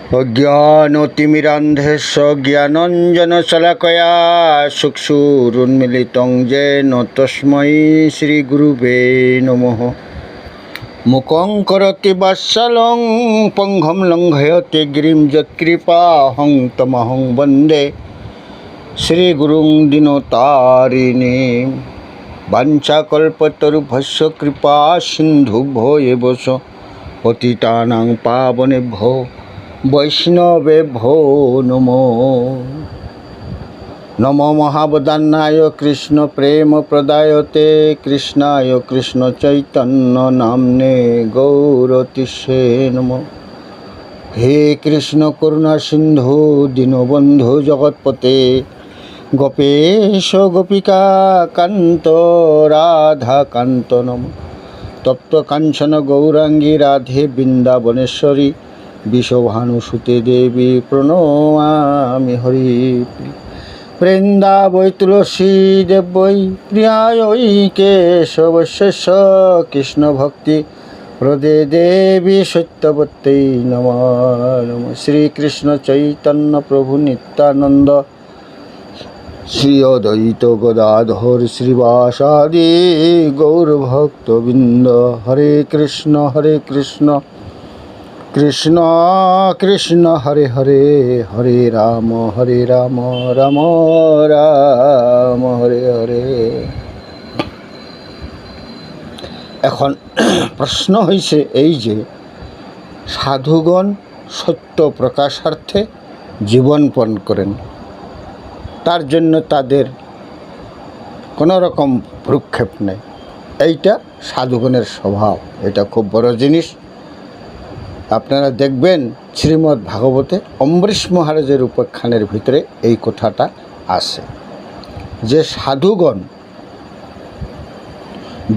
অজ্ঞানতিমিরান্ধেস্য জ্ঞানঞ্জনশলাকয়া চক্ষুরুন্মিলিतं येन তস্मै শ্রীগুরুবে নমঃ। মুকং করোতি বাৎসলং পঙ্গম লঙ্ঘয়তে গিরিম যৎকৃপাহং তমহং বন্দে শ্রীগুরুং দীনতারিণীম। বাঞ্ছাকল্পতরুভ্যশ্চ কৃপা সিন্ধুভ্যো এব চ পতিতানাং পাবনেভ্যো বৈষ্ণবেভ্যো নমো নমো মহাবদান্নায় কৃষ্ণ প্রেম প্রদায়তে কৃষ্ণায় কৃষ্ণ চৈতন্য নামনে গৌরতিষে নমো। হে কৃষ্ণ করুণা সিন্ধু দীনবন্ধু জগৎপতে গোপেশ গোপিকা কান্ত রাধা কান্ত নমো। তপ্ত কাঞ্চন গৌরাঙ্গী রাধে বৃন্দাবনেশ্বরী বিশ্বভানুসুতে দেবী প্রণমামি হরি। বৃন্দাবৈ তুলসী দেবৈ প্রিয়ায় কেশবস্য কৃষ্ণ ভক্তি প্রদে দেবী সত্যবত্যৈ নমঃ নমঃ। শ্রীকৃষ্ণ চৈতন্য প্রভু নিত্যানন্দ শ্রী অদ্বৈত গদাধর শ্রীবাসাদি গৌরভক্তবৃন্দ। হরে কৃষ্ণ কৃষ্ণ কৃষ্ণ হরে হরে, হরে রাম রাম রাম হরে হরে। এখন প্রশ্ন হয়েছে এই যে সাধুগণ সত্য প্রকাশার্থে জীবনপণ করেন, তার জন্য তাদের কোনো রকম ভ্রুক্ষেপ নেই। এইটা সাধুগণের স্বভাব, এটা খুব বড় জিনিস। আপনারা দেখবেন শ্রীমদ্ ভাগবতে অম্বরীশ মহারাজের উপাখ্যানের ভিতরে এই কথাটা আছে যে সাধুগণ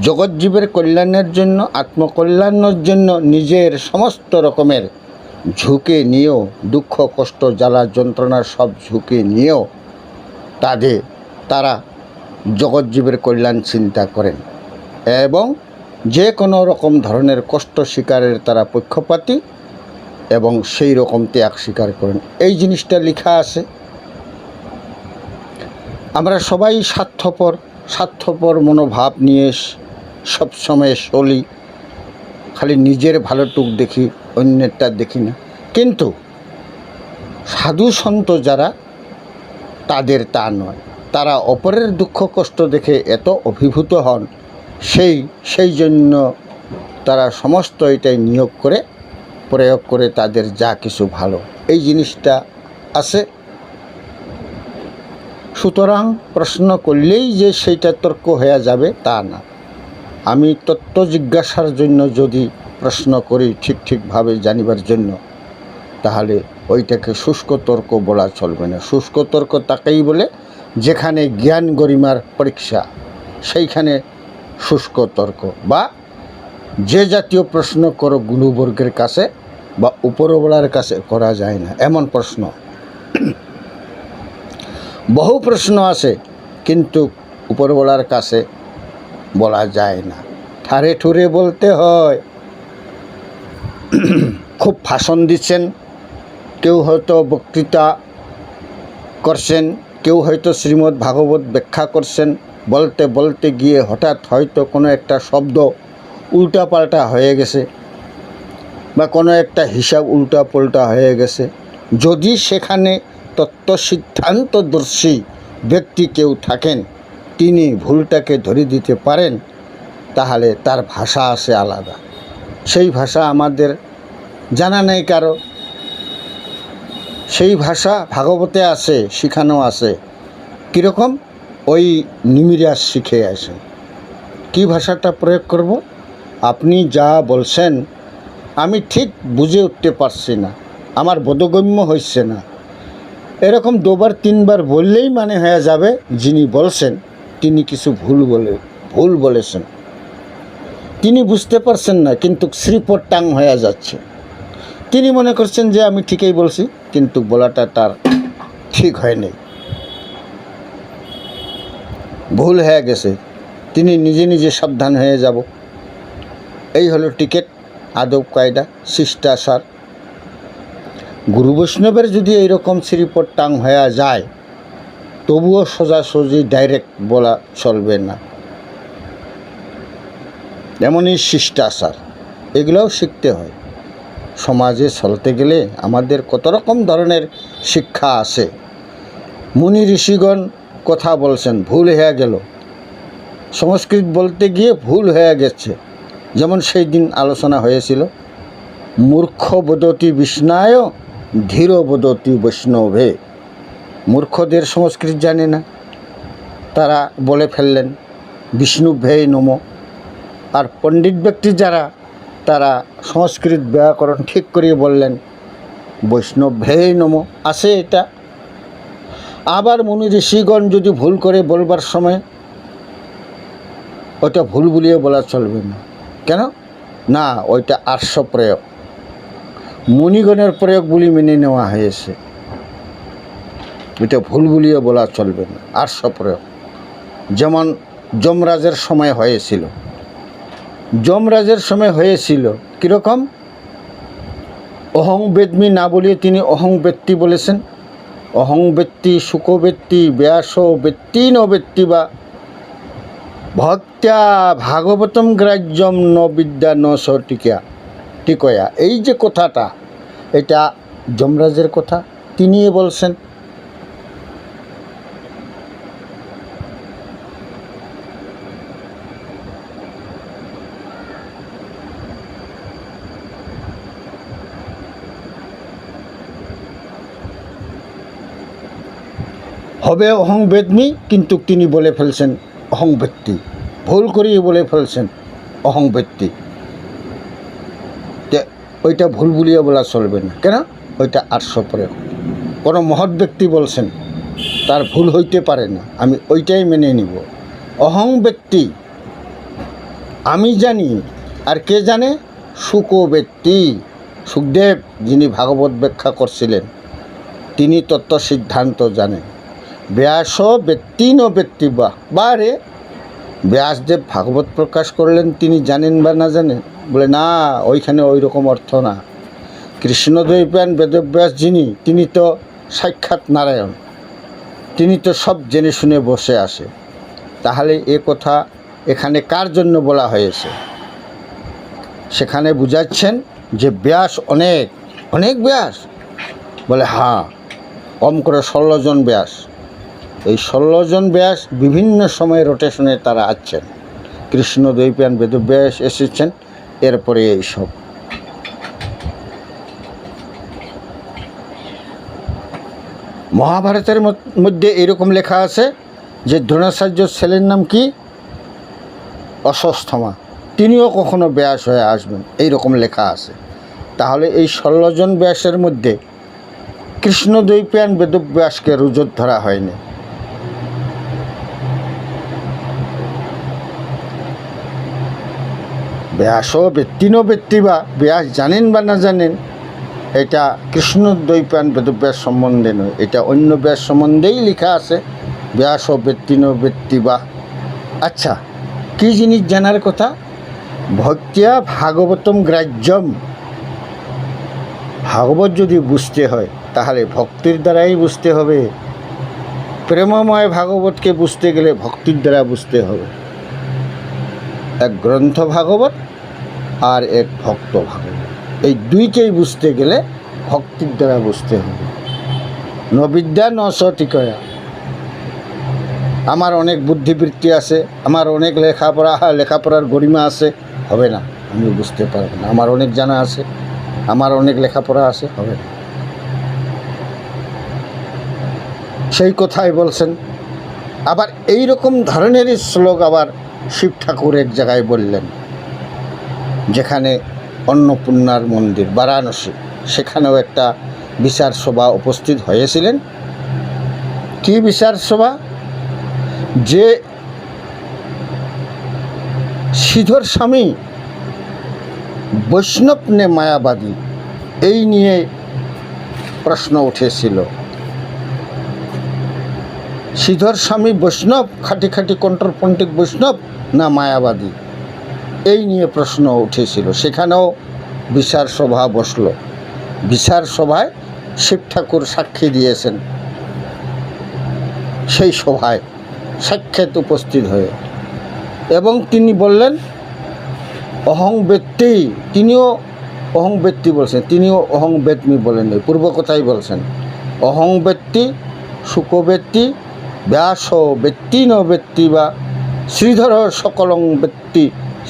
জগৎজীবের কল্যাণের জন্য, আত্মকল্যাণের জন্য নিজের সমস্ত রকমের ঝুঁকি নিয়েও, দুঃখ কষ্ট জ্বালা যন্ত্রণার সব ঝুঁকি নিয়েও তারা জগৎজীবের কল্যাণ চিন্তা করেন এবং যে কোনো রকম ধরনের কষ্ট স্বীকারের তারা পক্ষপাতী এবং সেই রকম ত্যাগ স্বীকার করেন। এই জিনিসটা লেখা আছে। আমরা সবাই স্বার্থপর মনোভাব নিয়ে সবসময় চলি, খালি নিজের ভালোটুক দেখি, অন্যেরটা দেখি না। কিন্তু সাধু সন্ত যারা, তাদের তা নয়। তারা অপরের দুঃখ কষ্ট দেখে এত অভিভূত হন, সেই জন্য তারা সমস্ত এটাই প্রয়োগ করে তাদের যা কিছু ভালো, এই জিনিসটা আছে। সুতরাং প্রশ্ন করলেই যে সেইটা তর্ক হয়ে যাবে তা না। আমি তত্ত্ব জিজ্ঞাসার জন্য যদি প্রশ্ন করি ঠিকভাবে জানিবার জন্য, তাহলে ওইটাকে শুষ্ক তর্ক বলা চলবে না। শুষ্ক তর্ক তাকেই বলে যেখানে জ্ঞান গরিমার পরীক্ষা, সেইখানে শুষ্ক তর্ক। বা যে জাতীয় প্রশ্ন করো গুরুবর্গের কাছে বা উপরওয়ালার কাছে করা যায় না এমন প্রশ্ন। বহু প্রশ্ন আছে কিন্তু উপরওয়ালার কাছে বলা যায় না, ঠারে ঠুরে বলতে হয়। খুব ভাষণ দিচ্ছেন, কেউ হয়তো বক্তৃতা করছেন, কেউ হয়তো শ্রীমদ্ ভাগবত ব্যাখ্যা করছেন, বলতে বলতে গিয়ে হঠাৎ হয়তো কোনো একটা শব্দ উল্টাপাল্টা হয়ে গেছে বা কোনো একটা হিসাব উল্টাপাল্টা হয়ে গেছে। যদি সেখানে তত্ত্বসিদ্ধান্তদর্শী ব্যক্তি কেউ থাকেন, তিনি ভুলটাকে ধরে দিতে পারেন, তাহলে তার ভাষা আছে আলাদা। সেই ভাষা আমাদের জানা নেই কারো, সেই ভাষা ভাগবতে আছে, শিখানো আছে। কীরকম? ওই নিমিরাজ শিখে আসে। কি ভাষাটা প্রয়োগ করব? আপনি যা বলছেন আমি ঠিক বুঝে উঠতে পারছি না, আমার বোধগম্য হচ্ছে না, এরকম দুবার তিনবার বললেই মানে হয়ে যাবে যিনি বলছেন তিনি কিছু ভুল বলেছেন। তিনি বুঝতে পারছেন না, কিন্তু শ্রীপদ টাং হয়ে যাচ্ছে। তিনি মনে করছেন যে আমি ঠিকই বলছি, কিন্তু বলাটা তার ঠিক হয়নি, ভুল হয়ে গেছে। তিনি নিজে সাবধান হয়ে যাব। এই হলো টিকেট, আদব কায়দা, শিষ্টাচার। গুরু বৈষ্ণবের যদি এইরকম শ্রীপদ টাং হয়ে যায়, তবুও সোজাসুজি ডাইরেক্ট বলা চলবে না। এমনই শিষ্টাচার, এগুলোও শিখতে হয়। সমাজে চলতে গেলে আমাদের কত রকম ধরনের শিক্ষা আছে। মুনি ঋষিগণ কথা বলছেন, ভুল হয়ে গেল, সংস্কৃত বলতে গিয়ে ভুল হয়ে গেছে। যেমন সেই দিন আলোচনা হয়েছিল, মূর্খ বদতি বিষ্ণায় ধীর বদতি বৈষ্ণবে। মূর্খদের সংস্কৃত জানে না, তারা বলে ফেললেন বিষ্ণু ভেয় নমো। আর পণ্ডিত ব্যক্তি যারা, তারা সংস্কৃত ব্যাকরণ ঠিক করিয়ে বললেন বৈষ্ণব ভেয় নমো। আছে এটা। আবার মুনি ঋষিগণ যদি ভুল করে বলবার সময়, ওইটা ভুল বলিয়ে বলা চলবে না। কেন না? ওইটা আর্ষ প্রয়োগ, মুনিগণের প্রয়োগ বলি মেনে নেওয়া হয়েছে। এটা ভুল বলিয়ে বলা চলবে না, আর্ষ প্রয়োগ। যেমন যমরাজের সময় হয়েছিল, যমরাজের সময় হয়েছিল কীরকম? অহং বেদমি না বলিয়ে তিনি অহং ব্যক্তি বলেছেন। অহং ব্যক্তি শুক ব্যক্তি ব্যাস ব্যক্তি ন ব্যক্তি বা ভক্ত্যা ভাগবতম গ্রাহ্যম ন বিদ্যা ন সটিকা টিকয়া। এই যে কথাটা, এটা যমরাজের কথা, তিনিই বলছেন। হবে অহং বেদমি, কিন্তু তিনি বলে ফেলছেন অহং ব্যক্তি, ভুল করিয়ে বলে ফেলছেন অহং ব্যক্তি। ওইটা ভুল বলিয়ে বলা চলবে না। কেন? ওইটা আর্ষ প্রয়োগ। কোনো মহৎ ব্যক্তি বলছেন, তার ভুল হইতে পারে না, আমি ওইটাই মেনে নিব। অহং ব্যক্তি আমি জানি, আর কে জানে? শুক ব্যক্তি। সুখদেব যিনি ভাগবত ব্যাখ্যা করছিলেন, তিনি তত্ত্ব সিদ্ধান্ত জানেন। ব্যাস ব্যক্তি ন ব্যক্তি বা রে, ব্যাসদেব ভাগবত প্রকাশ করলেন, তিনি জানেন বা না জানেন? বলে না, ওইখানে ওই রকম অর্থ না। কৃষ্ণদ্বৈপায়ন বেদব্যাস যিনি, তিনি তো সাক্ষাৎ নারায়ণ, তিনি তো সব জেনে শুনে বসে আসে। তাহলে এ কথা এখানে কার জন্য বলা হয়েছে? সেখানে বুঝাচ্ছেন যে ব্যাস অনেক অনেক ব্যাস। বলে হ্যাঁ, কম করে 16 জন ব্যাস। এই 16 জন ব্যাস বিভিন্ন সময় রোটেশনে তারা আছেন। কৃষ্ণদ্বৈপায়ন বেদব্যাস এসেছেন, এরপরে এইসব। মহাভারতের মধ্যে এরকম লেখা আছে যে দ্রোণাচার্যর ছেলের নাম কি? অশ্বত্থামা, তিনিও কখনো ব্যাস হয়ে আসবেন, এইরকম লেখা আছে। তাহলে এই 16 জন ব্যাসের মধ্যে কৃষ্ণদ্বৈপায়ন বেদব্যাসকে রুজত ধরা হয়নি। ব্যাস ব্যক্তি ন ব্যক্তি বা, ব্যাস জানেন বা না জানেন, এটা কৃষ্ণদ্বৈপায়ন বেদব্যাস সম্বন্ধে নয়, এটা অন্য ব্যাস সম্বন্ধেই লেখা আছে। ব্যাস ব্যক্তি ন ব্যক্তি বা। আচ্ছা, কী জিনিস জানার কথা? ভক্তিয়া ভাগবতম গ্রাহ্যম। ভাগবত যদি বুঝতে হয়, তাহলে ভক্তির দ্বারাই বুঝতে হবে। প্রেমময় ভাগবতকে বুঝতে গেলে ভক্তির দ্বারা বুঝতে হবে। এক গ্রন্থ ভাগবত আর এক ভক্ত ভাগবত, এই দুইকেই বুঝতে গেলে ভক্তির দ্বারা বুঝতে হবে। ন বিদ্যা ন সটিকয়া। আমার অনেক বুদ্ধিবৃত্তি আছে, আমার অনেক লেখাপড়ার গরিমা আছে, হবে না, আমি বুঝতে পারব না। আমার অনেক জানা আছে, আমার অনেক লেখাপড়া আছে, হবে না। সেই কথাই বলছেন। আবার এই রকম ধরনেরই শ্লোক আবার শিব ঠাকুর এক জায়গায় বললেন, যেখানে অন্নপূর্ণার মন্দির বারাণসী, সেখানেও একটা বিচার সভা উপস্থিত হয়েছিলেন। কি বিচার সভা? যে শ্রীধর স্বামী বৈষ্ণব নে মায়াবাদী, এই নিয়ে প্রশ্ন উঠেছিল। শ্রীধর স্বামী বৈষ্ণব, খাঁটি খাঁটি কণ্ঠপণ্ডিত বৈষ্ণব না মায়াবাদী, এই নিয়ে প্রশ্ন উঠেছিল। সেখানেও বিচার সভা বসল। বিচার সভায় শিব ঠাকুর সাক্ষী দিয়েছেন সেই সভায় সাক্ষাৎ উপস্থিত হয়ে, এবং তিনি বললেন অহং ব্যক্তি, তিনিও অহং ব্যক্তি বলছেন, তিনিও অহং বেত্মি বলেননি, পূর্ব কথাই বলছেন। অহং ব্যক্তি সুখ ব্যক্তি ব্যাস ব্যক্তি ন ব্যক্তি বা শ্রীধর সকলং ব্যক্তি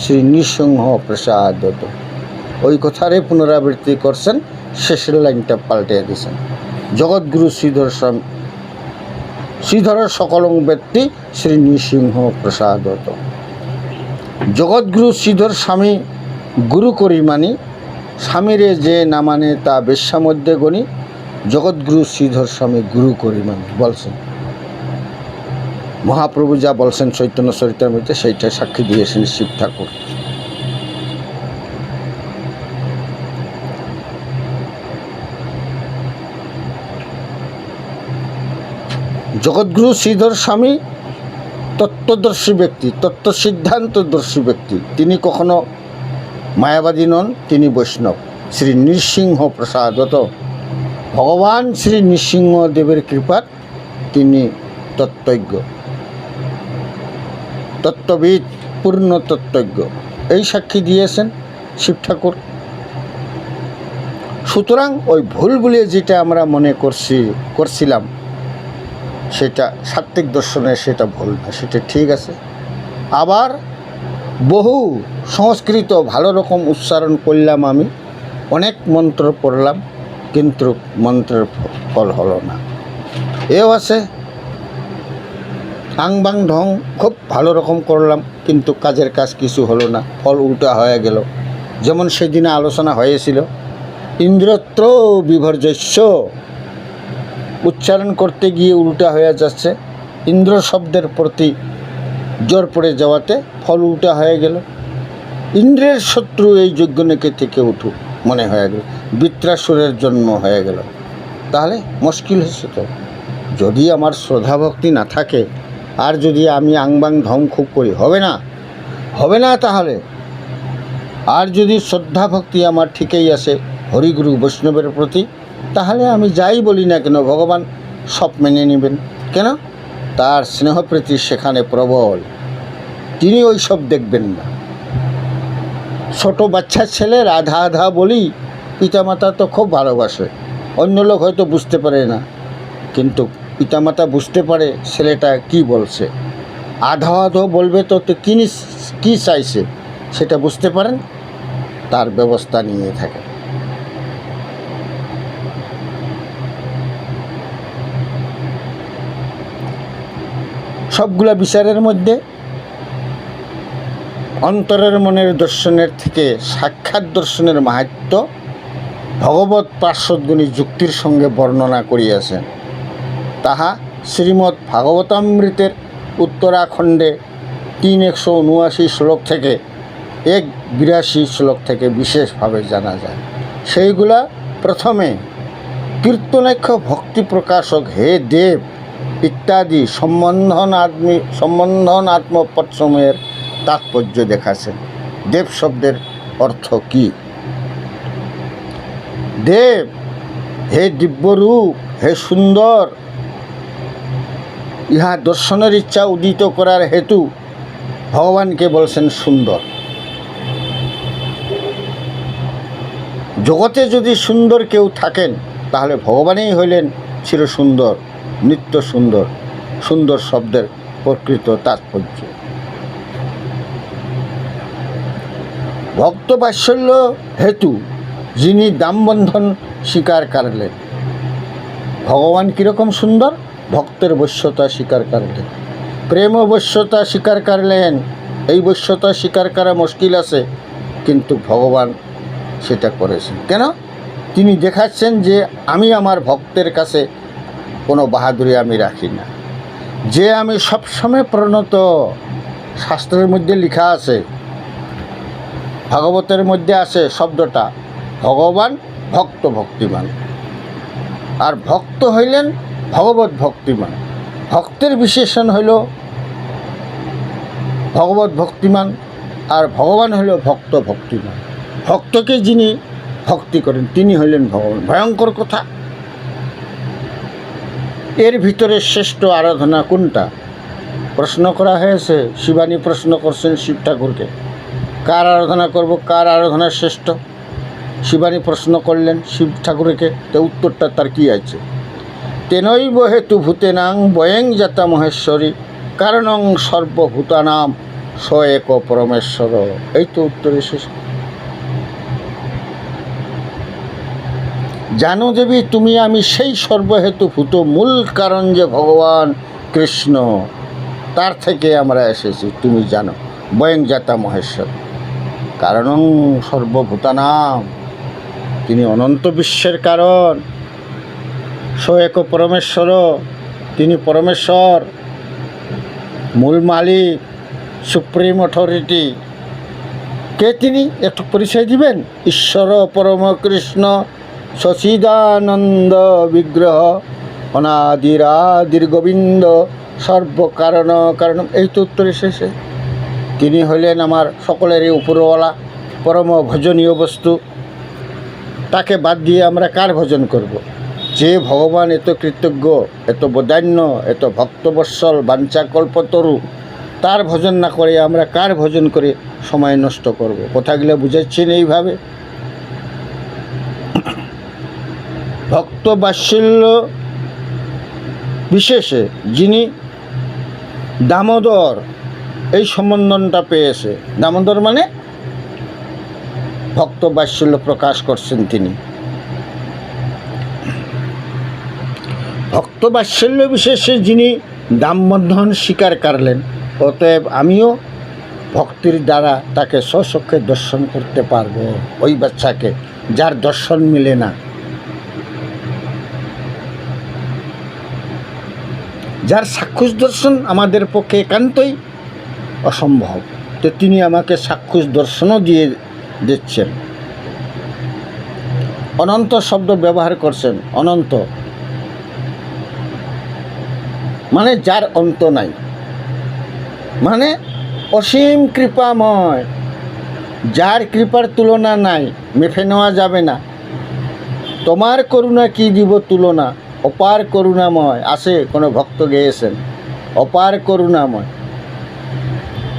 শ্রী নৃসিংহ প্রসাদত। ওই কথারে পুনরাবৃত্তি করছেন, শেষের লাইনটা পাল্টে দিয়েছেন। জগৎগুরু শ্রীধর সকলং ব্যক্তি শ্রী নৃসিংহ প্রসাদত। জগৎগুরু শ্রীধর স্বামী গুরু করি মানি, স্বামীরে যে না মানে তা বেশ্যা মধ্যে গণি। জগৎগুরু শ্রীধর স্বামী গুরু করি মানি বলছেন, মহাপ্রভু যা বলছেন চৈতন্য চরিতামৃতে সেইটা সাক্ষী দিয়েছেন শিব ঠাকুর। জগৎগুরু শ্রীধর স্বামী তত্ত্বদর্শী ব্যক্তি, তত্ত্ব সিদ্ধান্তদর্শী ব্যক্তি। তিনি কখনো মায়াবাদী নন, তিনি বৈষ্ণব। শ্রী নৃসিংহ প্রসাদত, ভগবান শ্রী নৃসিংহদেবের কৃপার তিনি তত্ত্বজ্ঞ, তত্ত্ববিদ, পূর্ণ তত্ত্বজ্ঞ, এই সাক্ষী দিয়েছেন শিব ঠাকুর। সুতরাং ওই ভুল বলে যেটা আমরা মনে করছিলাম সেটা সাত্ত্বিক দর্শনে সেটা ভুল না, সেটা ঠিক আছে। আবার বহু সংস্কৃত ভালো রকম উচ্চারণ করলাম, আমি অনেক মন্ত্র পড়লাম, কিন্তু মন্ত্রের ফল হলো না। এও আছে আং বাং ঢং খুব ভালো রকম করলাম, কিন্তু কাজের কাজ কিছু হলো না, ফল উল্টা হয়ে গেল। যেমন সেদিনে আলোচনা হয়েছিল ইন্দ্রত্র বিভর্জস্য, উচ্চারণ করতে গিয়ে উল্টা হয়ে যাচ্ছে, ইন্দ্র শব্দের প্রতি জোর পড়ে যাওয়াতে ফল উল্টা হয়ে গেল। ইন্দ্রের শত্রু এই যজ্ঞনেকে থেকে উঠুক মনে হয়ে গেল, বৃত্রাসুরের জন্ম হয়ে গেল। তাহলে মুশকিল হচ্ছে তো, যদি আমার শ্রদ্ধা ভক্তি না থাকে আর যদি আমি আংবাং ঢং খুব করি, হবে না তাহলে। আর যদি শ্রদ্ধা ভক্তি আমার ঠিকই আসে হরিগুরু বৈষ্ণবের প্রতি, তাহলে আমি যাই বলি না কেন ভগবান সব মেনে নেবেন। কেন? তার স্নেহপ্রীতি সেখানে প্রবল, তিনি ওই সব দেখবেন না। ছোট বাচ্চা ছেলের আধা আধা বলি পিতামাতা তো খুব ভালোবাসে, অন্য লোক হয়তো বুঝতে পারে না, কিন্তু পিতামাতা বুঝতে পারে ছেলেটা কি বলছে। আধা আধো বলবে তো কী চাইছে সেটা বুঝতে পারেন, তার ব্যবস্থা নিয়ে থাকে। সবগুলা বিচারের মধ্যে অন্তরের মনের দর্শনের থেকে সাক্ষাৎ দর্শনের মাহাত্ম্য ভগবৎ পার্শ্বদগুণী যুক্তির সঙ্গে বর্ণনা করিয়াছেন। তাহা শ্রীমদ্ ভাগবতামৃতের উত্তরাখণ্ডে 379 শ্লোক থেকে 182 শ্লোক থেকে বিশেষভাবে জানা যায়। সেইগুলা প্রথমে কীর্তনাখ্য ভক্তি প্রকাশক হে দেব ইত্যাদি সম্বন্ধন আত্মপদসমূহের তাৎপর্য দেখাছেন। দেব শব্দের অর্থ কি? দেব হে দিব্যরূপ, হে সুন্দর, ইহা দর্শনের ইচ্ছা উদিত করার হেতু ভগবানকে বলছেন সুন্দর। জগতে যদি সুন্দর কেউ থাকেন তাহলে ভগবানই হইলেন চির সুন্দর, নিত্য সুন্দর। সুন্দর শব্দের প্রকৃত তাৎপর্য ভক্ত বাৎসল্য হেতু যিনি দামবন্ধন স্বীকার করলেন। ভগবান কীরকম সুন্দর? ভক্তের বশ্যতা স্বীকার করলেন, প্রেম বশ্যতা স্বীকার করলেন। এই বশ্যতা স্বীকার করা মুশকিল আছে, কিন্তু ভগবান সেটা করেছেন। কেন? তিনি দেখাচ্ছেন যে আমি আমার ভক্তের কাছে কোনো বাহাদুরি আমি রাখি না, যে আমি সবসময় প্রণত। শাস্ত্রের মধ্যে লেখা আছে, ভাগবতের মধ্যে আছে শব্দটা, ভগবান ভক্ত ভক্তিমান। আর ভক্ত হইলেন ভগবত ভক্তিমান। ভক্তের বিশেষণ হইল ভগবত ভক্তিমান, আর ভগবান হইল ভক্ত ভক্তিমান। ভক্তকে যিনি ভক্তি করেন তিনি হইলেন ভগবান। ভয়ঙ্কর কথা, এর ভিতরে শ্রেষ্ঠ আরাধনা কোনটা? প্রশ্ন করা হয়েছে, শিবানী প্রশ্ন করছেন শিব ঠাকুরকে, কার আরাধনা করব, কার আরাধনা শ্রেষ্ঠ? শিবানী প্রশ্ন করলেন শিব ঠাকুরকে, তো উত্তরটা তার কী আছে? তেনৈব হেতু ভূতেনাং বয়ং জাতা মহেশ্বরী কারণং সর্বভূতানাম স এক পরমেশ্বর। এই তো উত্তর এসেছে। জানো দেবী তুমি আমি সেই সর্বহেতুভূত মূল কারণ যে ভগবান কৃষ্ণ, তার থেকে আমরা এসেছি, তুমি জানো। বয়ং জাতা মহেশ্বর কারণং সর্বভূতানাম, তিনি অনন্ত বিশ্বের কারণ। স এক পরমেশ্বর, তিনি পরমেশ্বর, মূল মালিক, সুপ্রিম অথরিটি। কে তিনি? একটু পরিচয় দিবেন। ঈশ্বর পরম কৃষ্ণ সচিদানন্দ বিগ্রহ অনাদিরাদির গোবিন্দ সর্বকারণ কারণ। এই তো উত্তর এসেছে। তিনি হইলেন আমার সকলেরই উপরওয়ালা, পরম ভজনীয় বস্তু। তাকে বাদ দিয়ে আমরা কার ভজন করব? যে ভগবান এত কৃতজ্ঞ, এত বদান্য, এত ভক্তবৎসল, বাঞ্ছাকল্পতরু, তার ভজন না করে আমরা কার ভজন করে সময় নষ্ট করব? কথাগুলো বুঝাচ্ছেন এইভাবে। ভক্ত বাৎসল্য বিশেষে যিনি দামোদর, এই সম্বন্ধনটা পেয়েছে। দামোদর মানে ভক্ত বাৎসল্য প্রকাশ করছেন তিনি। ভক্ত বাৎসল্য বিশেষে যিনি দামবন্ধন স্বীকার করলেন, অতএব আমিও ভক্তির দ্বারা তাকে স্বচক্ষে দর্শন করতে পারবো, ওই বাচ্চাকে যার দর্শন মিলে না, যার চাক্ষুষ দর্শন আমাদের পক্ষে একান্তই অসম্ভব, তো তিনি আমাকে চাক্ষুষ দর্শনও দিয়ে দিচ্ছেন। অনন্ত শব্দ ব্যবহার করছেন। অনন্ত মানে যার অন্ত নাই, মানে অসীম কৃপাময়, যার কৃপার তুলনা নাই, মেপে নেওয়া যাবে না। তোমার করুণা কি দিব তুলনা, অপার করুণাময়। আছে কোনো ভক্ত গেয়েছেন, অপার করুণাময়।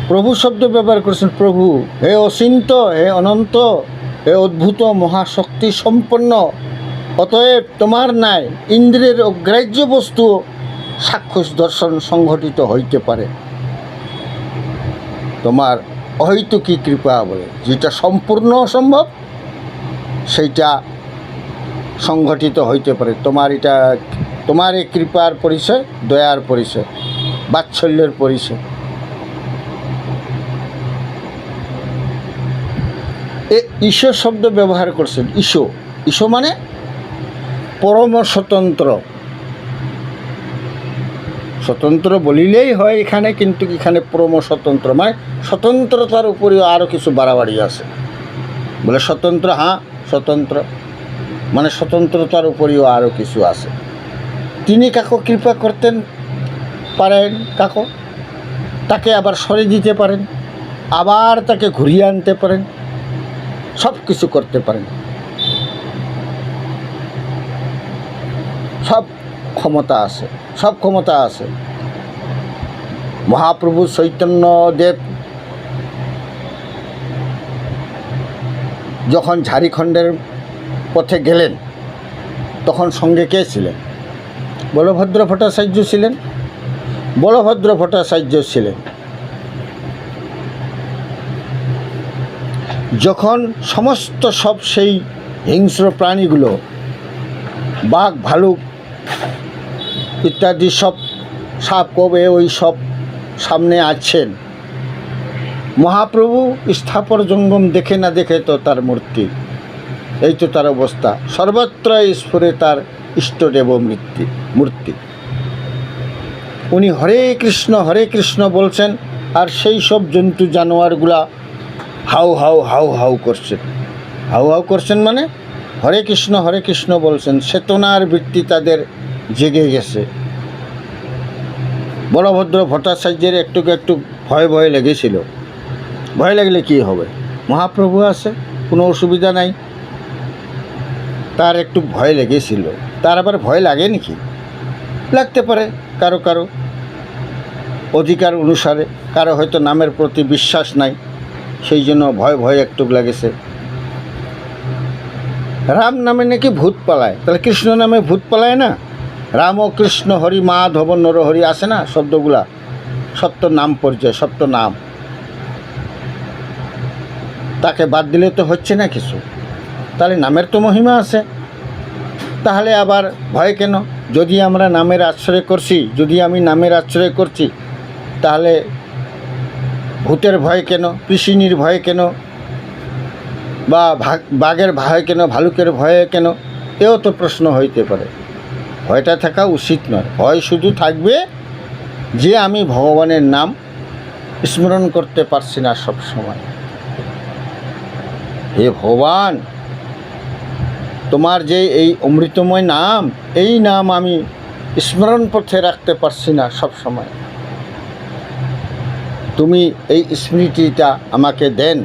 প্রভু শব্দ ব্যবহার করেছেন। প্রভু হে অচিন্ত, হে অনন্ত, হে অদ্ভুত মহাশক্তি সম্পন্ন, অতএব তোমার নাই ইন্দ্রের অগ্রাহ্য বস্তু চাক্ষুষ দর্শন সংঘটিত হইতে পারে। তোমার অহৈতুকী কৃপা বলে, যেটা সম্পূর্ণ অসম্ভব সেইটা সংঘটিত হইতে পারে। তোমার এই কৃপার পরিচয়, দয়ার পরিচয়, বাৎসল্যের পরিচয়। ঈশ্বর শব্দ ব্যবহার করছেন। ঈশ্বর মানে পরম স্বতন্ত্র। স্বতন্ত্র বলিলেই হয় এখানে, কিন্তু এখানে পরম স্বতন্ত্র মানে স্বতন্ত্রতার উপরেও আরও কিছু বাড়াবাড়ি আছে। বলে স্বতন্ত্র, হ্যাঁ স্বতন্ত্র মানে স্বতন্ত্রতার উপরেও আরও কিছু আছে। তিনি কাকো কৃপা করতেন পারেন, কাকো তাকে আবার সরে দিতে পারেন, আবার তাকে ঘুরিয়ে আনতে পারেন, সব কিছু করতে পারেন। সব ক্ষমতা আছে, সব ক্ষমতা আছে। মহাপ্রভু চৈতন্যদেব যখন ঝাড়খণ্ডের পথে গেলেন, তখন সঙ্গে কে ছিলেন? বলভদ্র ভট্টাচার্য ছিলেন। বলভদ্র ভট্টাচার্য ছিলেন। যখন সমস্ত সব সেই হিংস্র প্রাণীগুলো, বাঘ, ভালুক ইত্যাদি সব, সাপ, কবে, ওই সব সামনে আছেন, মহাপ্রভু স্থাপর জঙ্গম দেখে না দেখে তো তার মূর্তি, এই তো তার অবস্থা। সর্বত্র স্ফুরে তার ইষ্টদেব মূর্তি। উনি হরে কৃষ্ণ বলছেন, আর সেই সব জন্তু জানোয়ারগুলা হাউ হাউ হাউ হাউ করছেন। হাউ হাউ করছেন মানে হরে কৃষ্ণ বলছেন। চেতনার বৃত্তি তাদের জেগে গেছে। বলভদ্র ভট্টাচার্যের একটু ভয় লেগেছিল। ভয় লাগলে কি হবে? মহাপ্রভু আছে, কোনো অসুবিধা নাই। তার একটু ভয় লেগেছিল। তার আবার ভয় লাগে নাকি? লাগতে পারে কারো কারো অধিকার অনুসারে, কারো হয়তো নামের প্রতি বিশ্বাস নাই, সেই জন্য ভয় ভয় একটু লাগেছে। রাম নামে নাকি ভূত পালায়, তাহলে কৃষ্ণ নামে ভূত পালায় না? রাম ও কৃষ্ণ হরি মাধব নরহরি আসে না শব্দগুলা, সত্য নাম পরিচয়, সত্য নাম, তাকে বাদ দিলে তো হচ্ছে না কিছু। তাহলে নামের তো মহিমা আছে, তাহলে আবার ভয় কেন? যদি আমরা নামের আশ্রয় করছি, যদি আমি নামের আশ্রয় করছি, তাহলে ভূতের ভয় কেন, পিসিনির ভয় কেন, বা বাঘের ভয় কেন, ভালুকের ভয়ে কেন? এও তো প্রশ্ন হইতে পারে। ভয়টা থাকা উচিত নয়। ভয় শুধু থাকবে যে আমি ভগবানের নাম স্মরণ করতে পারছি না সব সময়। হে ভগবান, তোমার যে এই অমৃতময় নাম, এই নাম আমি স্মরণ পথে রাখতে পারছি না সব সময়। তুমি এই স্মৃতিটা আমাকে দেন,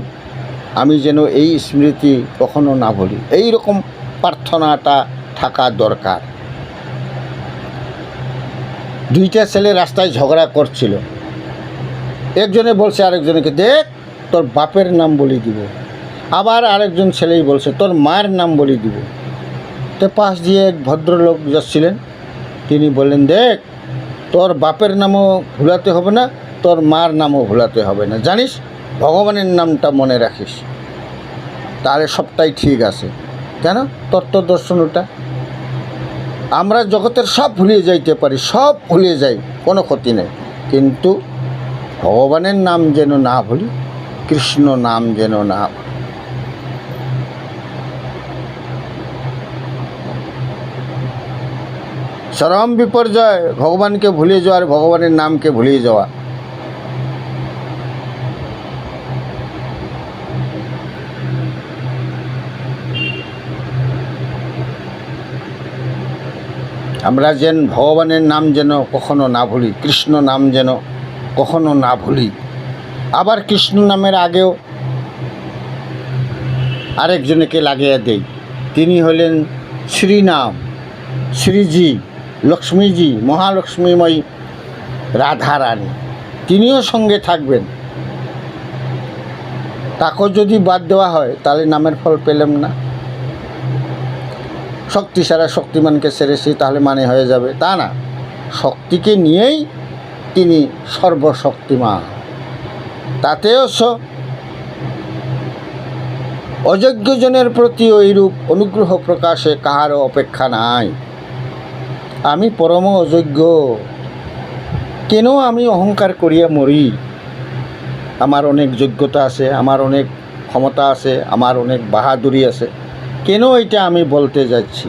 আমি যেন এই স্মৃতি কখনো না ভুলি। এই রকম প্রার্থনাটা থাকা দরকার। দুইটা ছেলে রাস্তায় ঝগড়া করছিল, একজনে বলছে আরেকজনকে, দেখ তোর বাপের নাম বলি দিব। আবার আরেকজন ছেলেই বলছে তোর মায়ের নাম বলি দিব। তো পাশ দিয়ে এক ভদ্রলোক যাচ্ছিলেন, তিনি বললেন, দেখ তোর বাপের নামও ভুলাতে হবে না, তোর মার নামও ভুলাতে হবে না, জানিস ভগবানের নামটা মনে রাখিস, তাহলে সবটাই ঠিক আছে। কেন? তত্ত্বদর্শন ওটা। আমরা জগতের সব ভুলিয়ে যাইতে পারি, সব ভুলিয়ে যাই, কোনো ক্ষতি নেই, কিন্তু ভগবানের নাম যেন না ভুলি, কৃষ্ণ নাম যেন না ভুলি। চরম বিপর্যয় ভগবানকে ভুলে যাওয়ার, ভগবানের নামকে ভুলিয়ে যাওয়া। আমরা যেন ভগবানের নাম যেন কখনো না ভুলি, কৃষ্ণ নাম যেন কখনো না ভুলি। আবার কৃষ্ণ নামের আগেও আরেকজনকে লাগিয়ে দেই, তিনি হলেন শ্রীনাম, শ্রীজি, লক্ষ্মীজি, মহালক্ষ্মীময়ী রাধারানী, তিনিও সঙ্গে থাকবেন। তাকেও যদি বাদ দেওয়া হয় তাহলে নামের ফল পেলাম না। শক্তি সারা শক্তিমানকে সেরেছি তাহলে মানে হয়ে যাবে, তা না। শক্তিকে নিয়েই তিনি সর্বশক্তিমান। তাতেও অযোগ্যজনের প্রতি ওইরূপ অনুগ্রহ প্রকাশে কাহারও অপেক্ষা নাই। আমি পরম অযোগ্য, কেন আমি অহংকার করিয়া মরি? আমার অনেক যোগ্যতা আছে, আমার অনেক ক্ষমতা আছে, আমার অনেক বাহাদুরি আছে, কেন এটা আমি বলতে যাচ্ছি?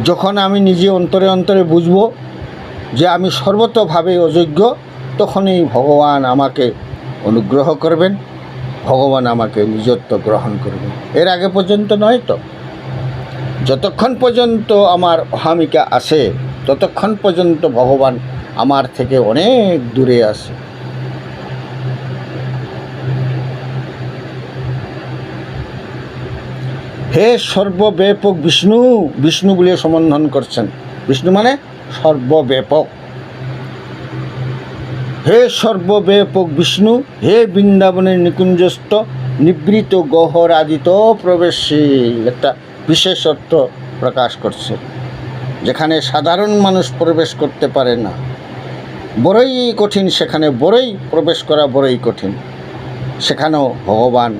যখন আমি নিজে অন্তরে অন্তরে বুঝব যে আমি সর্বতোভাবে অযোগ্য, তখনই ভগবান আমাকে অনুগ্রহ করবেন, ভগবান আমাকে নিজত্ব গ্রহণ করবেন। এর আগে পর্যন্ত নয় তো। যতক্ষণ পর্যন্ত আমার অহমিকা আছে, ততক্ষণ পর্যন্ত ভগবান আমার থেকে অনেক দূরে আছে। হে সর্বব্যাপক বিষ্ণু, বিষ্ণু বলে সম্বোধন করছেন। বিষ্ণু মানে সর্বব্যাপক। হে সর্বব্যাপক বিষ্ণু, হে বৃন্দাবনের নিকুঞ্জস্থ নিবৃত গহর আদিত প্রবেশশীল, একটা বিশেষত্ব প্রকাশ করছে, যেখানে সাধারণ মানুষ প্রবেশ করতে পারে না, বড়ই কঠিন, সেখানে বড়ই প্রবেশ করা বড়ই কঠিন, সেখানেও ভগবান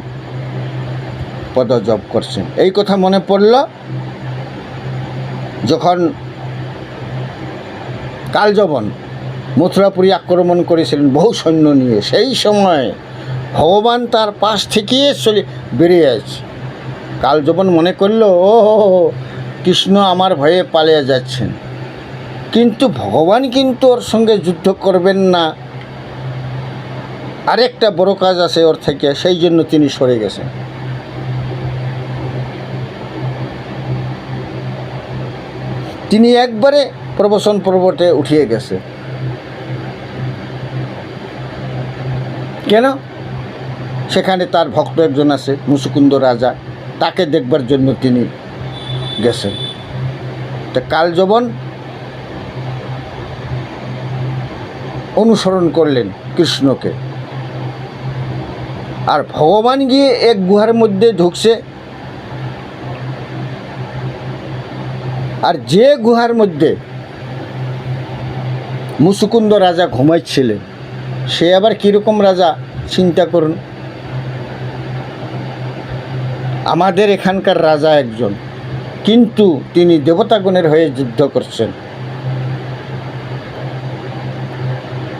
পদজপ করছেন। এই কথা মনে পড়ল যখন কালযবন মথুরাপুরী আক্রমণ করেছিলেন বহু সৈন্য নিয়ে, সেই সময় ভগবান তার পাশ থেকে বেরিয়ে আছে। কালযবন মনে করল, ও কৃষ্ণ আমার ভয়ে পালিয়ে যাচ্ছেন, কিন্তু ভগবান কিন্তু ওর সঙ্গে যুদ্ধ করবেন না, আরেকটা বড় কাজ আছে ওর থেকে, সেই জন্য তিনি সরে গেছেন। তিনি একবারে প্রবসন পর্বতে উঠিয়ে গেছে। কেন? সেখানে তার ভক্ত একজন আছে, মুচুকুন্দ রাজা, তাকে দেখবার জন্য তিনি গেছেন। তো কালযবন অনুসরণ করলেন কৃষ্ণকে। আর ভগবান গিয়ে এক গুহার মধ্যে ঢুকছে, আর যে গুহার মধ্যে মুচুকুন্দ রাজা ঘুমাইছিলেন, সে আবার কীরকম রাজা চিন্তা করুন। আমাদের এখানকার রাজা একজন, কিন্তু তিনি দেবতাগণের হয়ে যুদ্ধ করছেন।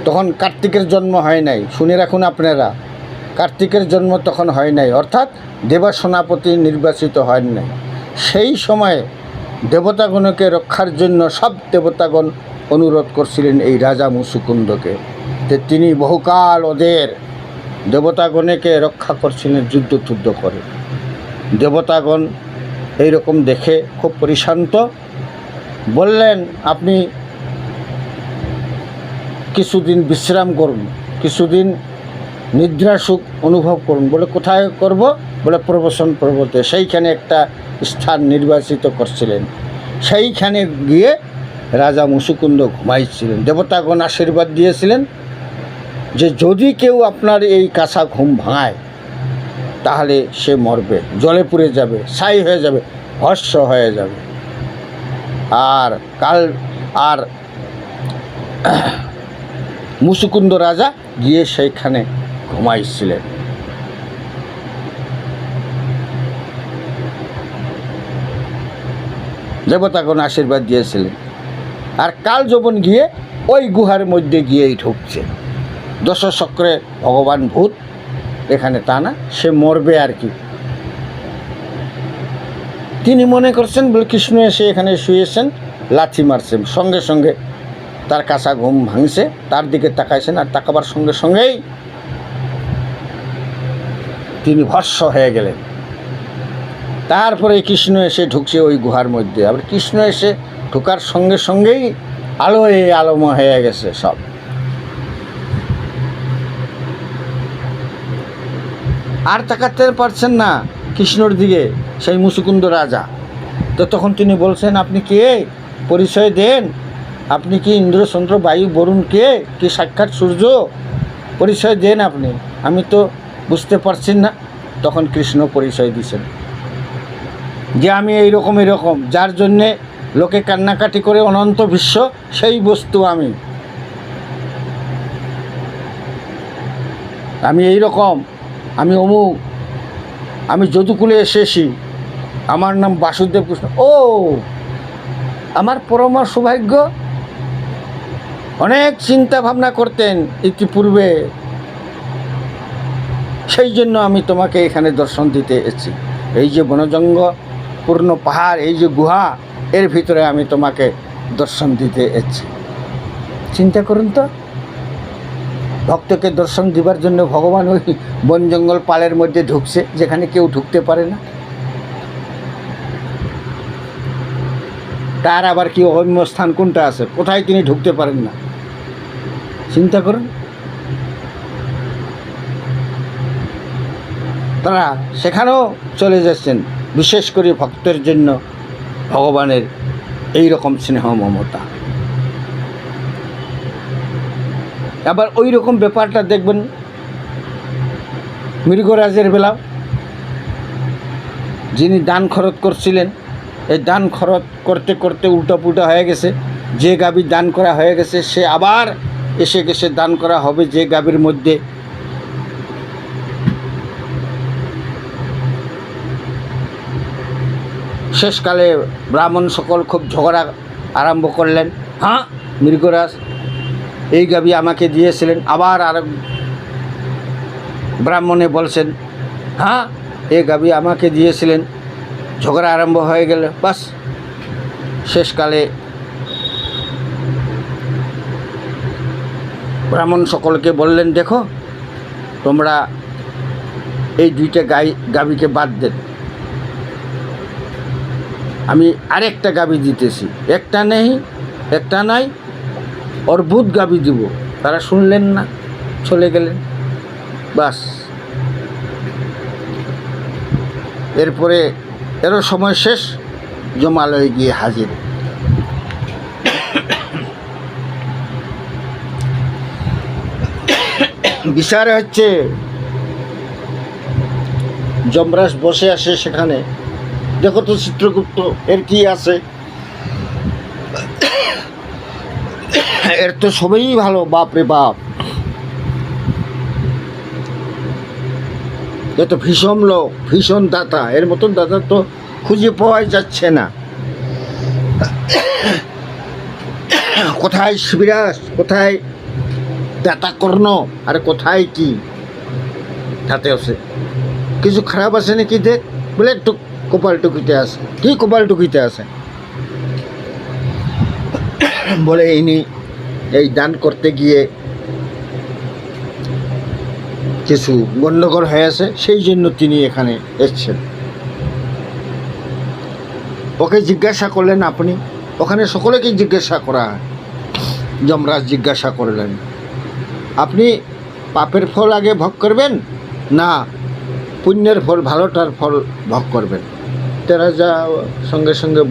তখন কার্তিকের জন্ম হয় নাই, শুনে রাখুন আপনারা, কার্তিকের জন্ম তখন হয় নাই, অর্থাৎ দেবসেনাপতি নির্বাচিত হন নাই। সেই সময়ে দেবতাগণকে রক্ষার জন্য সব দেবতাগণ অনুরোধ করছিলেন এই রাজা মুচুকুন্দকে, যে তিনি বহুকাল ওদের দেবতাগণকে রক্ষা করছিলেন যুদ্ধ টুদ্ধ করে। দেবতাগণ এইরকম দেখে খুব পরিশান্ত, বললেন আপনি কিছুদিন বিশ্রাম করুন, কিছুদিন নিদ্রা সুখ অনুভব করুন। বলে কোথায় করব? বলে প্রবসন পর্বতে। সেইখানে একটা স্থান নির্বাচিত করছিলেন, সেইখানে গিয়ে রাজা মুচুকুন্দ ঘুমাইছিলেন। দেবতাগণ আশীর্বাদ দিয়েছিলেন যে যদি কেউ আপনার এই কাঁচা ঘুম ভাঙায় তাহলে সে মরবে, জলে পুড়ে যাবে, ছাই হয়ে যাবে, ভস্ম হয়ে যাবে। আর মুচুকুন্দ রাজা গিয়ে সেইখানে ঘুমাইছিলেন। দেবতাগণ আশীর্বাদ দিয়েছিলেন। আর কাল যবন গিয়ে ওই গুহার মধ্যে গিয়েই ঢুকছে। দশচক্রে ভগবান ভূত, এখানে তা না, সে মরবে আর কি। তিনি মনে করছেন বলে কৃষ্ণ এসে এখানে শুয়েছেন, লাথি মারছেন, সঙ্গে সঙ্গে তার কাঁচা ঘুম ভাঙছে, তার দিকে তাকাইছেন, আর তাকাবার সঙ্গে সঙ্গেই তিনি ভস্ম হয়ে গেলেন। তারপরে কৃষ্ণ এসে ঢুকছে ওই গুহার মধ্যে। আবার কৃষ্ণ এসে ঢোকার সঙ্গে সঙ্গেই আলোয় আলোময় হয়ে গেছে সব। আর তাকাতে পারছেন না কৃষ্ণর দিকে সেই মুচুকুন্দ রাজা। তো তখন তিনি বলছেন, আপনি কে? পরিচয় দেন। আপনি কি ইন্দ্র, চন্দ্র, বায়ু, বরুণ? কে? কি সাক্ষাৎ সূর্য? পরিচয় দেন আপনি, আমি তো বুঝতে পারছি না। তখন কৃষ্ণ পরিচয় দিয়েছেন যে আমি এইরকম যার জন্যে লোকে কান্নাকাটি করে অনন্ত বিশ্ব, সেই বস্তু আমি এইরকম, আমি অমুক, আমি যদুকুলে এসেছি, আমার নাম বাসুদেব কৃষ্ণ। ও আমার পরম সৌভাগ্য, অনেক চিন্তা ভাবনা করতেন ইতিপূর্বে, সেই জন্য আমি তোমাকে এখানে দর্শন দিতে এসেছি। এই যে বনজঙ্গল পূর্ণ পাহাড়, এই যে গুহা, এর ভিতরে আমি তোমাকে দর্শন দিতে এসেছি। চিন্তা করুন তো, ভক্তকে দর্শন দিবার জন্য ভগবান ওই বন জঙ্গল পালের মধ্যে ঢুকছে, যেখানে কেউ ঢুকতে পারে না। তার আবার কি অগম্য স্থান কোনটা আছে, কোথায় তিনি ঢুকতে পারেন না? চিন্তা করুন। তারা সেখানেও চলে যাচ্ছেন, বিশেষ করে ভক্তের জন্য ভগবানের এই রকম স্নেহ মমতা। আবার ওই রকম ব্যাপারটা দেখবেন মৃগরাজের বেলাও, যিনি দান খরচ করছিলেন, এই দান খরচ করতে করতে উল্টাপুল্টা হয়ে গেছে। যে গাভী দান করা হয়ে গেছে সে আবার এসে গেছে দান করা হবে যে গাভীর মধ্যে। শেষকালে ব্রাহ্মণ সকল খুব ঝগড়া আরম্ভ করলেন। হ্যাঁ, মৃগরাজ এই গাভী আমাকে দিয়েছিলেন। আবার আর ব্রাহ্মণে বলছেন, হ্যাঁ এই গাভী আমাকে দিয়েছিলেন। ঝগড়া আরম্ভ হয়ে গেল। বাস শেষকালে ব্রাহ্মণ সকলকে বললেন, দেখো তোমরা এই দুইটা গাভীকে বাদ দেন, আমি আরেকটা গাভী দিতেছি, একটা নাই অর্বুদ গাভী দিব। তারা শুনলেন না, চলে গেলেন। বাস এরপরে এরও সময় শেষ, জমালয়ে গিয়ে হাজির। বিচারে হচ্ছে যমরাজ বসে আসে সেখানে। দেখো তো চিত্রগুপ্ত, এর কি আছে? এর তো সবই ভালো, বাপ রে বাপ, এ তো ভীষণ লোক, ভীষণ দাতা, এর মতন দাতা তো খুঁজে পাওয়াই যাচ্ছে না। কোথায় শিবিরাজ, কোথায় দাতা কর্ণ, আর কোথায় কি তাতে আছে? কিছু খারাপ আছে নাকি দেখ, বলে একটু কপাল টুকিতে আছে। কি কপাল টুকিতে আছে? বলে ইনি এই দান করতে গিয়ে কিছু গণ্ডগোল হয়ে আছে, সেই জন্য তিনি এখানে এসছেন। ওকে জিজ্ঞাসা করলেন আপনি, ওখানে সকলেকে জিজ্ঞাসা করা হয়। যমরাজ জিজ্ঞাসা করলেন, আপনি পাপের ফল আগে ভোগ করবেন না পুণ্যের ফল, ভালোটার ফল ভোগ করবেন? তো রাজা সঙ্গে সঙ্গে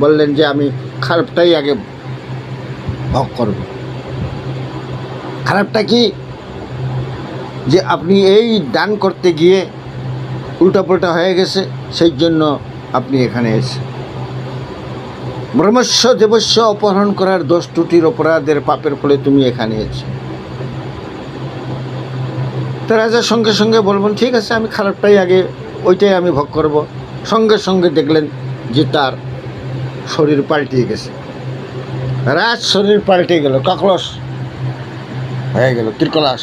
বললেন যে আমি খারাপটাই আগে ভোগ করব। খারাপটা কি? যে আপনি এই দান করতে গিয়ে উল্টাপাল্টা হয়ে গেছে, সেই জন্য আপনি এখানে এসেছেন। ব্রহ্মস্য দেবস্য অপহরণ করার দোষ ত্রুটির অপরাধের পাপের ফলে তুমি এখানে এসেছো। তো রাজা সঙ্গে সঙ্গে বলবেন ঠিক আছে, আমি খারাপটাই আগে, ওইটাই আমি ভোগ করব। সঙ্গে সঙ্গে দেখলেন যে তার শরীর পাল্টিয়ে গেছে। রাজ শরীর পাল্টে গেল, কাকলস হয়ে গেল, ত্রিকলাস।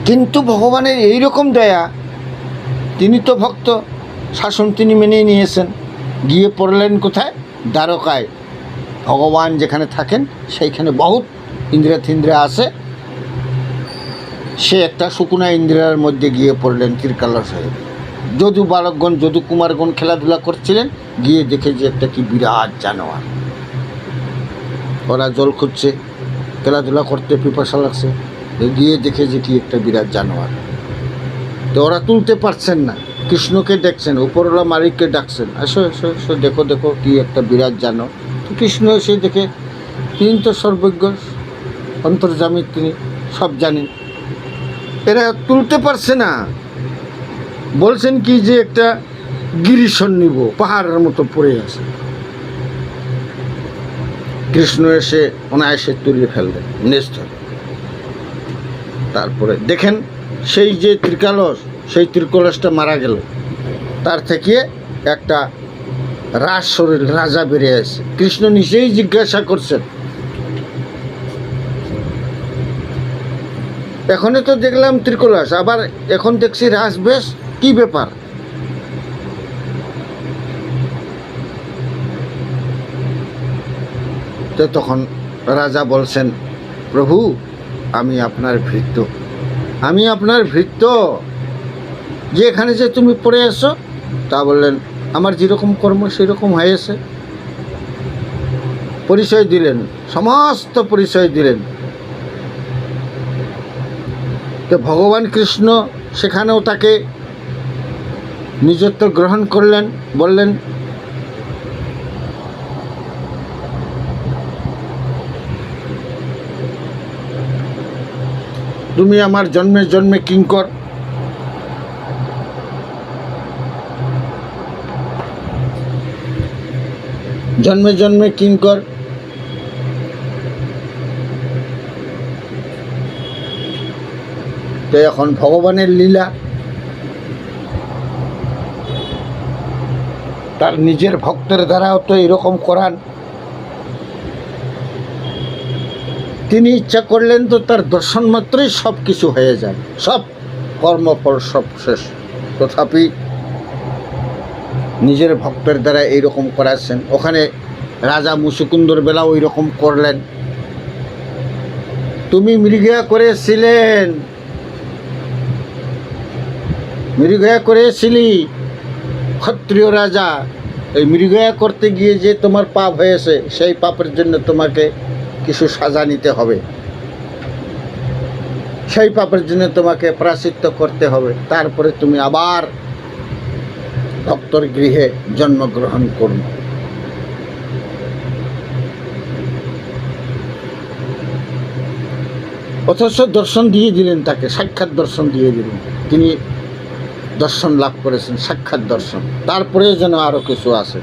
কিন্তু ভগবানের এইরকম দয়া, তিনি তো ভক্ত, শাসন তিনি মেনেই নিয়েছেন। গিয়ে পড়লেন কোথায়? দ্বারকায়। ভগবান যেখানে থাকেন সেইখানে বহুত ইন্দ্রিয়া থিন্দ্রিয়া আছে। সে একটা শুকুনা ইন্দ্রিয়ার মধ্যে গিয়ে পড়লেন ত্রিকালস হয়ে। যদু বালকগণ, যদু কুমারগণ খেলাধুলা করছিলেন, গিয়ে দেখে যে একটা কি বিরাট জানোয়ার। ওরা জল খুঁজছে, খেলাধুলা করতে পিপাসা লাগছে, গিয়ে দেখে যে কি একটা বিরাট জানোয়ার। তো ওরা তুলতে পারছেন না, কৃষ্ণকে দেখছেন, উপরওয়ালা মালিককে ডাকছেন, আসো এসো এসো, দেখো দেখো কি একটা বিরাট জানোয়ার। তো কৃষ্ণ এসে দেখে, তিনি তো সর্বজ্ঞ, অন্তর্যামী, তিনি সব জানেন। এরা তুলতে পারছে না, বলছেন কি যে একটা গিরিশন নিব, পাহাড়ের মতো পড়ে আছে। কৃষ্ণ এসে অনায়াসে তুলে ফেললেন, নেজ ধরে। তারপরে দেখেন সেই যে ত্রিকালস, সেই ত্রিকলসটা মারা গেল, তার থেকে একটা রাজ শরীর রাজা বেরিয়ে আসে। কৃষ্ণ নিজেই জিজ্ঞাসা করছেন, এখনই তো দেখলাম ত্রিকলাস, আবার এখন দেখছি রাজবেশ, কি ব্যাপার? তো তখন রাজা বলছেন, প্রভু আমি আপনার ভৃত্য, আমি আপনার ভৃত্য, যে এখানে যে তুমি পড়ে এসো। তা বললেন, আমার যেরকম কর্ম সেরকম হয়েছে। পরিচয় দিলেন, সমস্ত পরিচয় দিলেন। তো ভগবান কৃষ্ণ সেখানেও তাকে নিজত্ব গ্রহণ করলেন, বললেন তুমি আমার জন্মে জন্মে কিঙ্কর, জন্মে জন্মে কিঙ্কর। তো এখন ভগবানের লীলা, তার নিজের ভক্তের দ্বারাও তো এরকম করান। তিনি ইচ্ছা করলেন তো তার দর্শন মাত্রই সব কিছু হয়ে যায়, সব কর্মফল সব শেষ। তথাপি নিজের ভক্তের দ্বারা এইরকম করাচ্ছেন। ওখানে রাজা মুসুকুন্দর বেলা ওই রকম করলেন। তুমি মৃগয়া করেছিলেন, মৃগয়া করেছিলি ক্ষত্রিয় রাজা, এই মৃগয়া করতে গিয়ে যে তোমার পাপ হয়েছে, সেই পাপের জন্য তোমাকে কিছু সাজা নিতে হবে, সেই পাপের জন্য তোমাকে প্রায়শ্চিত্ত করতে হবে। তারপরে তুমি আবার ভক্তর গৃহে জন্মগ্রহণ করো। অথচ দর্শন দিয়ে দিলেন, তাকে সাক্ষাৎ দর্শন দিয়ে দিলেন, তিনি দর্শন লাভ করেছেন, সাক্ষাৎ দর্শন। তারপরে যেন আরও কিছু আছে।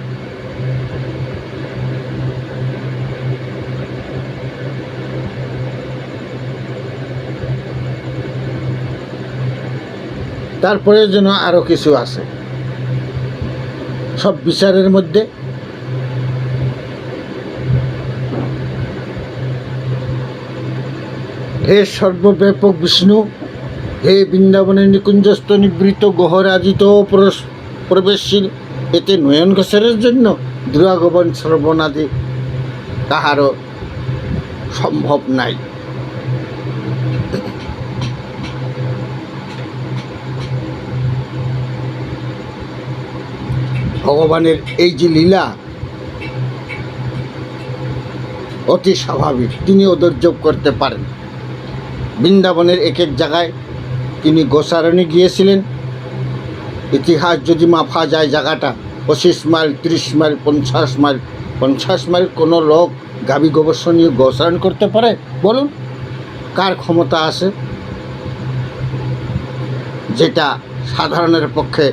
তারপরে যেন আরও কিছু আছে সব বিচারের মধ্যে। হে সর্বব্যাপক বিষ্ণু, হে বৃন্দাবনের নিকুঞ্জস্থ নিবৃত গহরাজিত প্রবেশশীল, এতে নয়ন গোচরের জন্য দুরাগমন শ্রবণাদি কাহারও সম্ভব নাই। ভগবানের এই যে লীলা অতি স্বাভাবিক, তিনি ওদর্যোগ করতে পারেন। বৃন্দাবনের এক এক জায়গায় তিনি গোচারণে গিয়েছিলেন। ইতিহাস যদি মাপা যায় জায়গাটা 25 মাইল, 30 মাইল, 50 মাইল, 50 মাইল কোনো লোক গাভী গোবর্ষ নিয়ে গোচারণ করতে পারে? বলুন, কার ক্ষমতা আছে? যেটা সাধারণের পক্ষে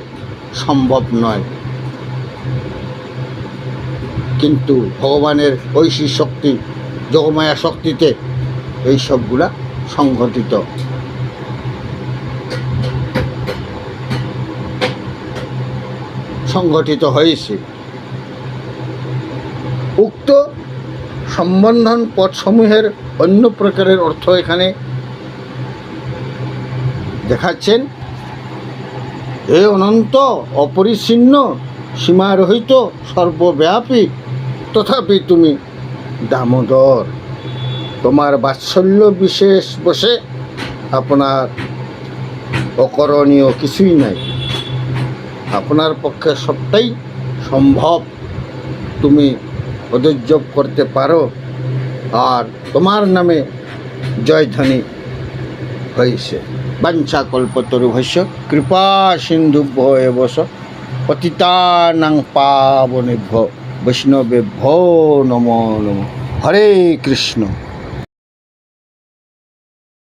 সম্ভব নয়। কিন্তু ভগবানের ঐশী শক্তি, যোগমায়া শক্তিতে এই সবগুলা সংগঠিত হয়েছে। উক্ত সম্বন্ধন পদসমূহের অন্য প্রকারের অর্থ এখানে দেখাচ্ছেন। হে অনন্ত, অপরিচ্ছিন্ন, সীমারহিত, সর্বব্যাপী, তথাপি তুমি দামোদর। তোমার বাৎসল্য বিশেষ বসে আপনার অকরণীয় কিছুই নাই। আপনার পক্ষে সবটাই সম্ভব, তুমি পদযোগ করতে পারো, আর তোমার নামে জয়ধ্বনি হয়েছে। বাঞ্ছা কল্পতরুভ্যশ্চ কৃপা সিন্ধুভ্যো এব চ পতিতানাং পাবনেভ্যো বৈষ্ণবেভ্যো নমো নমঃ। হরে কৃষ্ণ।